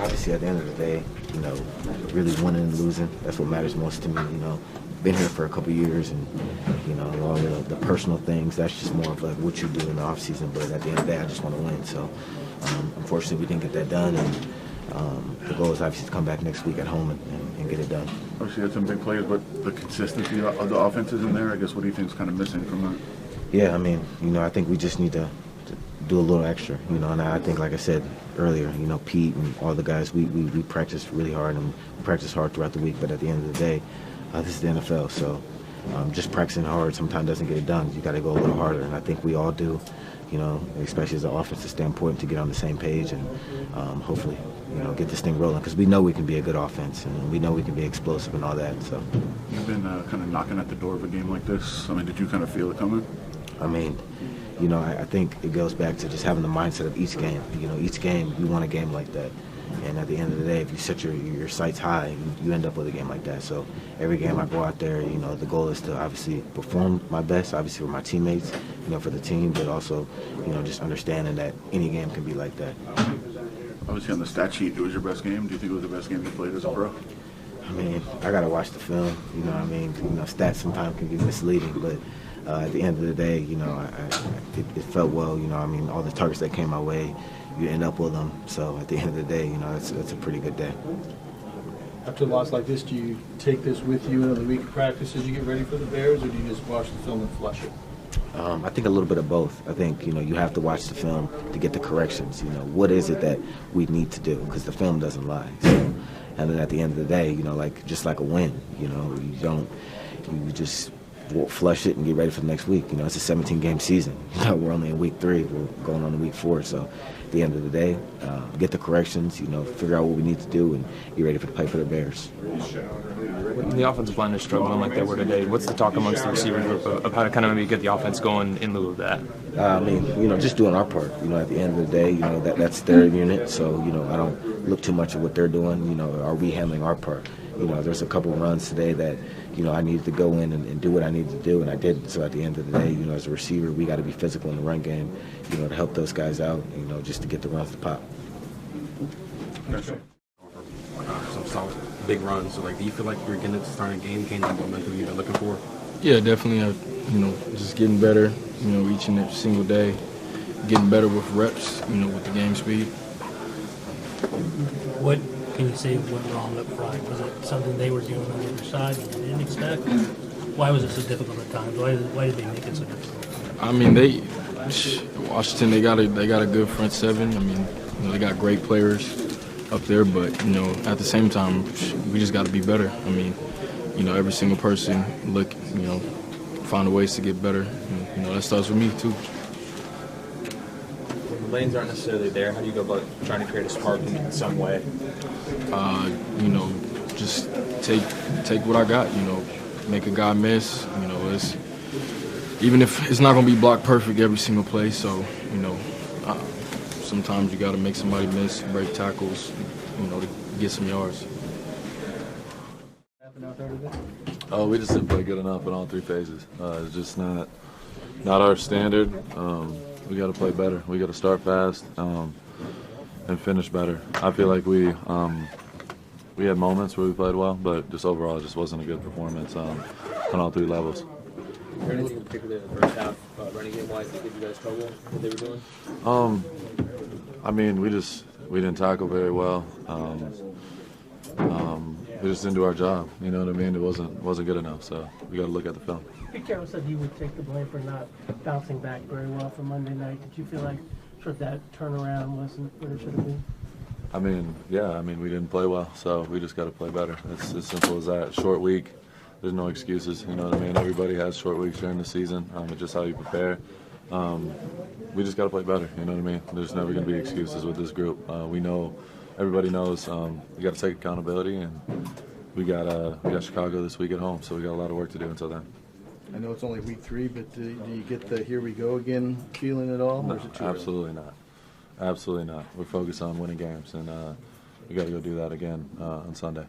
obviously at the end of the day, really winning and losing, that's what matters most to me. Been here for a couple years, and all the personal things, that's just more of like what you do in the off season. But at the end of the day, I just want to win. So unfortunately, we didn't get that done, and the goal is obviously to come back next week at home and get it done. Obviously, you had some big players, but the consistency of the offense is in there. I guess what do you think is kind of missing from that? Yeah, I think we just need to do a little extra, and I think, like I said earlier, Pete and all the guys, we practiced really hard, and we practiced hard throughout the week, but at the end of the day, this is the NFL, so just practicing hard sometimes doesn't get it done. You got to go a little harder, and I think we all do, especially as an offensive standpoint, to get on the same page and hopefully, get this thing rolling, because we know we can be a good offense, and we know we can be explosive and all that. So you've been kind of knocking at the door of a game like this. Did you kind of feel it coming? I think it goes back to just having the mindset of each game. Each game, you want a game like that. And at the end of the day, if you set your sights high, you end up with a game like that. So every game I go out there, the goal is to obviously perform my best, obviously for my teammates, for the team, but also, just understanding that any game can be like that. Obviously on the stat sheet, it was your best game. Do you think it was the best game you played as a pro? I got to watch the film, stats sometimes can be misleading, but at the end of the day, it felt well, all the targets that came my way, you end up with them. So at the end of the day, it's a pretty good day. After a loss like this, do you take this with you another week of practice as you get ready for the Bears, or do you just watch the film and flush it? I think a little bit of both. I think, you have to watch the film to get the corrections. What is it that we need to do? Because the film doesn't lie. So, and then at the end of the day, just like a win, you just flush it and get ready for the next week. It's a 17-game season. We're only in week 3. We're going on to week 4. So at the end of the day, get the corrections, figure out what we need to do, and get ready for the play for the Bears. When the offensive line is struggling like they were today, what's the talk amongst the receiver group of how to kind of maybe get the offense going in lieu of that? Just doing our part. At the end of the day, that's their unit. So, I don't look too much at what they're doing. Are we handling our part? There's a couple of runs today that, I needed to go in and do what I needed to do, and I did. So at the end of the day, as a receiver, we got to be physical in the run game, to help those guys out, just to get the runs to pop. Some solid big runs. So, do you feel like you're getting to start a game, getting that momentum you've been looking for? Yeah, definitely. Just getting better, each and every single day, getting better with reps, with the game speed. What can you say went wrong up front? Was it something they were doing on the other side that you didn't expect? Why was it so difficult at times? Why did they make it so difficult? Washington, they got a good front seven. They got great players up there, but at the same time, we just got to be better. Every single person find ways to get better. That starts with me too. When the lanes aren't necessarily there, how do you go about trying to create a spark in some way? Just take what I got. Make a guy miss. Even if it's not going to be blocked perfect every single play, so sometimes you got to make somebody miss, break tackles, to get some yards. We just didn't play good enough in all 3 phases. It's just not our standard. We got to play better. We got to start fast and finish better. I feel like we had moments where we played well, but just overall, it just wasn't a good performance on all 3 levels. Was there anything in particular in the first half, running game-wise, that gave you guys trouble? What they were doing? We didn't tackle very well. We just didn't do our job. You know what I mean? It wasn't good enough. So we got to look at the film. Pete Carroll said he would take the blame for not bouncing back very well from Monday night. Did you feel like that turnaround wasn't what it should have been? We didn't play well, so we just got to play better. It's as simple as that. Short week. There's no excuses. You know what I mean? Everybody has short weeks during the season. It's just how you prepare. We just got to play better. You know what I mean? There's never going to be excuses with this group. We know, everybody knows. We got to take accountability, and we got Chicago this week at home, so we got a lot of work to do until then. I know it's only week 3, but do you get the here we go again feeling at all? No, or is it too absolutely not. Absolutely not. We're focused on winning games, and we got to go do that again on Sunday.